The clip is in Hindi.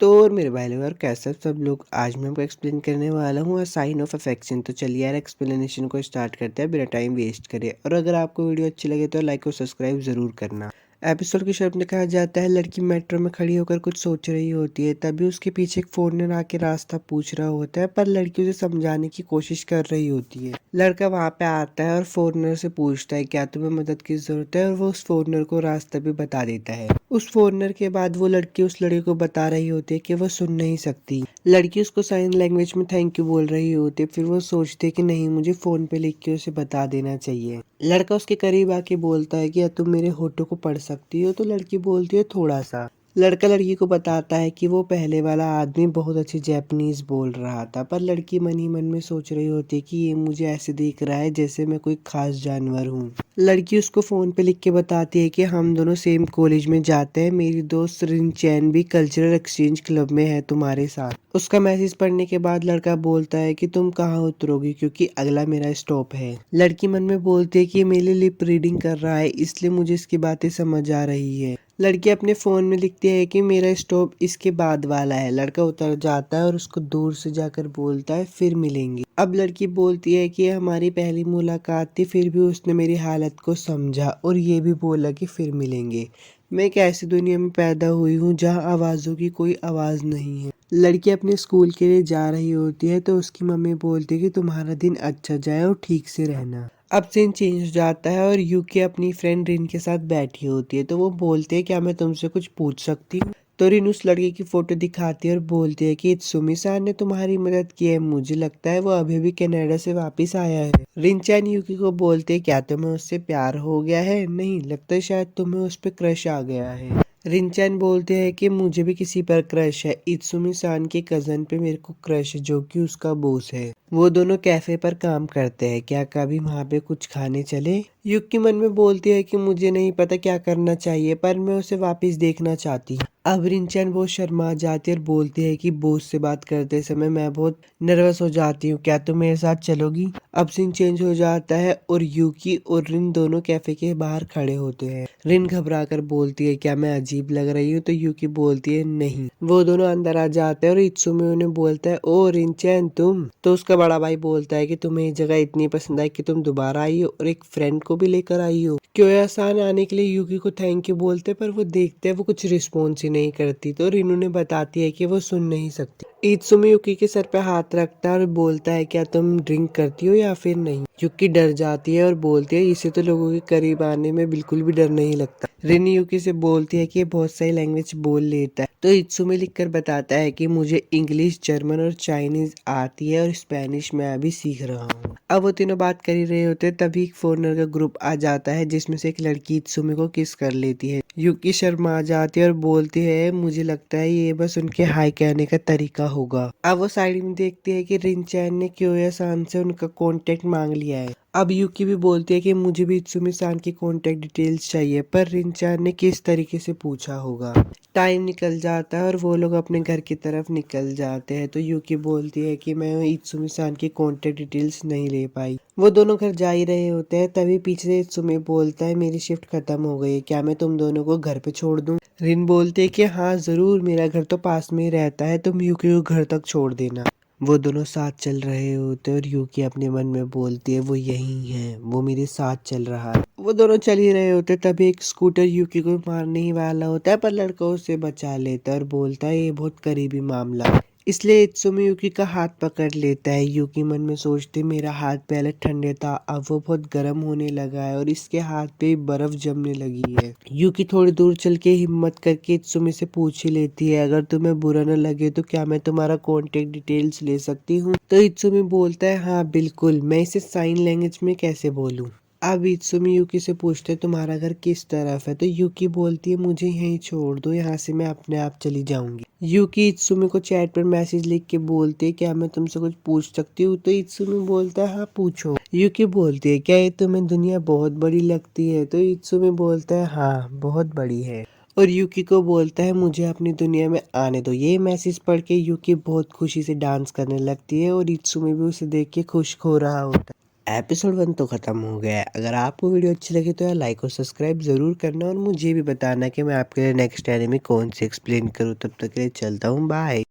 तो और मेरे भाई लोग, और कैसे सब लोग, आज मैं आपको एक्सप्लेन करने वाला हूँ साइन ऑफ अफेक्शन। तो चलिए यार एक्सप्लेनेशन को स्टार्ट करते हैं बिना टाइम वेस्ट करे। और अगर आपको वीडियो अच्छी लगे तो लाइक और सब्सक्राइब जरूर करना। एपिसोड की शुरुआत में कहा जाता है, लड़की मेट्रो में खड़ी होकर कुछ सोच रही होती है। तभी उसके पीछे एक फॉरेनर आके रास्ता पूछ रहा होता है, पर लड़की उसे समझाने की कोशिश कर रही होती है। लड़का वहां पे आता है और फॉरेनर से पूछता है क्या तुम्हें मदद की जरूरत है, और वो उस फॉरेनर को रास्ता भी बता देता है। उस फॉरेनर के बाद वो लड़की उस लड़के को बता रही होती है कि वो सुन नहीं सकती। लड़की उसको साइन लैंग्वेज में थैंक यू बोल रही होती है। फिर वो सोचती है कि नहीं, मुझे फोन पे लिख के उसे बता देना चाहिए। लड़का उसके करीब आके बोलता है कि क्या तुम मेरे होठों को पढ़ सकती हो। तो लड़की बोलती है थोड़ा सा। लड़का लड़की को बताता है कि वो पहले वाला आदमी बहुत अच्छी जैपनीज बोल रहा था, पर लड़की मन ही मन में सोच रही होती है कि ये मुझे ऐसे दिख रहा है जैसे मैं कोई खास जानवर हूँ। लड़की उसको फोन पे लिख के बताती है कि हम दोनों सेम कॉलेज में जाते हैं, मेरी दोस्त रिंचैन भी कल्चरल एक्सचेंज क्लब में है तुम्हारे साथ। उसका मैसेज पढ़ने के बाद लड़का बोलता है कि तुम कहाँ उतरोगी, क्योंकि अगला मेरा स्टॉप है। लड़की मन में बोलती है कि ये मेरे लिप रीडिंग कर रहा है, इसलिए मुझे इसकी बातें समझ आ रही है। लड़की अपने फोन में लिखती है कि मेरा स्टॉप इसके बाद वाला है। लड़का उतर जाता है और उसको दूर से जाकर बोलता है फिर मिलेंगे। अब लड़की बोलती है कि हमारी पहली मुलाकात थी, फिर भी उसने मेरी हालत को समझा और ये भी बोला कि फिर मिलेंगे। मैं एक ऐसी दुनिया में पैदा हुई हूँ जहाँ आवाजों की कोई आवाज नहीं है। लड़की अपने स्कूल के लिए जा रही होती है तो उसकी मम्मी बोलती है कि तुम्हारा दिन अच्छा जाए और ठीक से रहना। अब सीन चेंज हो जाता है और यूकी अपनी फ्रेंड रिन के साथ बैठी होती है। तो वो बोलती है क्या मैं तुमसे कुछ पूछ सकती हूँ। तो रिन उस लड़के की फोटो दिखाती है और बोलती है कि सुमी सान ने तुम्हारी मदद की है, मुझे लगता है वो अभी भी कनाडा से वापस आया है। रिंचैन यूकी को बोलते है क्या तुम्हें उससे प्यार हो गया है। नहीं, लगता है शायद तुम्हें उस पर क्रश आ गया है। रिंचैन बोलते हैं कि मुझे भी किसी पर क्रश है, इत्सुमी सान के कजन पे मेरे को क्रश है जो कि उसका बॉस है। वो दोनों कैफे पर काम करते हैं, क्या कभी वहाँ पे कुछ खाने चले। युक्की मन में बोलती है कि मुझे नहीं पता क्या करना चाहिए, पर मैं उसे वापस देखना चाहती हूँ। अब रिंचैन बहुत शर्मा जाती है और बोलती है कि बॉस से बात करते समय मैं बहुत नर्वस हो जाती हूँ, क्या तुम मेरे साथ चलोगी। अब सीन चेंज हो जाता है और यूकी और रिन दोनों कैफे के बाहर खड़े होते हैं। रिन घबरा कर बोलती है क्या मैं अजीब लग रही हूँ। तो यूकी बोलती है नहीं। वो दोनों अंदर आ जाते हैं और इत्सुमी उन्हें बोलता है ओ रिंचैन तुम। तो उसका बड़ा भाई बोलता है कि तुम्हें ये जगह इतनी पसंद आई कि तुम दोबारा आई हो और एक फ्रेंड को भी लेकर आई हो। क्योयासान आने के लिए यूकी को थैंक यू बोलते, पर वो देखते हैं वो कुछ रिस्पॉन्स ही नहीं करती। तो रिन उन्हें बताती है कि वो सुन नहीं सकती। इत्सुमी यूकी के सर पे हाथ रखता है और बोलता है क्या तुम ड्रिंक करती हो या फिर नहीं। यूकी डर जाती है और बोलती है इसे तो लोगों के करीब आने में बिल्कुल भी डर नहीं लगता। रिन यूकी से बोलती है कि ये बहुत सारी लैंग्वेज बोल लेता है। तो इत्सुमी लिखकर बताता है कि मुझे इंग्लिश, जर्मन और चाइनीज आती है और स्पेनिश मैं अभी सीख रहा हूँ। अब वो तीनों बात कर ही रहे होते हैं, तभी एक फॉरेनर का ग्रुप आ जाता है जिसमें से एक लड़की इत्सुमी को किस कर लेती है। यूकी शर्मा आ जाती है और बोलती है मुझे लगता है ये बस उनके हाई कहने का तरीका होगा। अब वो साइड में देखती है कि रिंचैन ने क्योया-सान से उनका कांटेक्ट मांग लिया है। अब यूकी भी बोलती है कि मुझे भी इत्सुमी सान की कांटेक्ट डिटेल्स चाहिए, पर रिंचैन ने किस तरीके से पूछा होगा। टाइम निकल जाता है और वो लोग अपने घर की तरफ निकल जाते हैं। तो यूकी बोलती है कि मैं इत्सुमी सान की कांटेक्ट डिटेल्स नहीं ले पाई। वो दोनों घर जा ही रहे होते हैं, तभी पीछे से इत्सुमी बोलता है मेरी शिफ्ट खत्म हो गई है, क्या मैं तुम दोनों को घर पे छोड़ दूं। रिन बोलते है कि हाँ जरूर, मेरा घर तो पास में ही रहता है, तुम यूकी को घर तक छोड़ देना। वो दोनों साथ चल रहे होते हैं और यूकी अपने मन में बोलती है वो यही है, वो मेरे साथ चल रहा है। वो दोनों चल ही रहे होते तभी एक स्कूटर यूकी को मारने ही वाला होता है, पर लड़का उसे बचा लेता है और बोलता है ये बहुत करीबी मामला है। इसलिए इत्सुमी यूकी का हाथ पकड़ लेता है। यूकी मन में सोचती मेरा हाथ पहले ठंडे था, अब वो बहुत गर्म होने लगा है और इसके हाथ पे बर्फ जमने लगी है। यूकी थोड़ी दूर चल के हिम्मत करके इत्सुमी से पूछ ही लेती है अगर तुम्हें बुरा न लगे तो क्या मैं तुम्हारा कॉन्टेक्ट डिटेल्स ले सकती हूँ। तो इत्सुमी बोलता है हाँ बिल्कुल, मैं इसे साइन लैंग्वेज में कैसे बोलूँ। अब इत्सुमी यूकी से पूछते तुम्हारा घर किस तरफ है। तो यूकी बोलती है मुझे यहीं छोड़ दो, यहाँ से मैं अपने आप चली जाऊंगी। यूकी इत्सुमी को चैट पर मैसेज लिख के बोलती है क्या मैं तुमसे कुछ पूछ सकती हूँ। तो इत्सुमी बोलता है हाँ पूछो। यूकी बोलती है क्या ये तुम्हें दुनिया बहुत बड़ी लगती है। तो इत्सुमी बोलता है हाँ बहुत बड़ी है, और यूकी को बोलता है मुझे अपनी दुनिया में आने दो। ये मैसेज पढ़ के यूकी बहुत खुशी से डांस करने लगती है और इत्सुमी भी उसे देख के खुश हो रहा होता है। एपिसोड 1 तो ख़त्म हो गया है। अगर आपको वीडियो अच्छी लगी तो यार लाइक और सब्सक्राइब ज़रूर करना और मुझे भी बताना कि मैं आपके लिए नेक्स्ट एनिमे कौन सी एक्सप्लेन करूँ। तब तक के लिए चलता हूँ, बाय।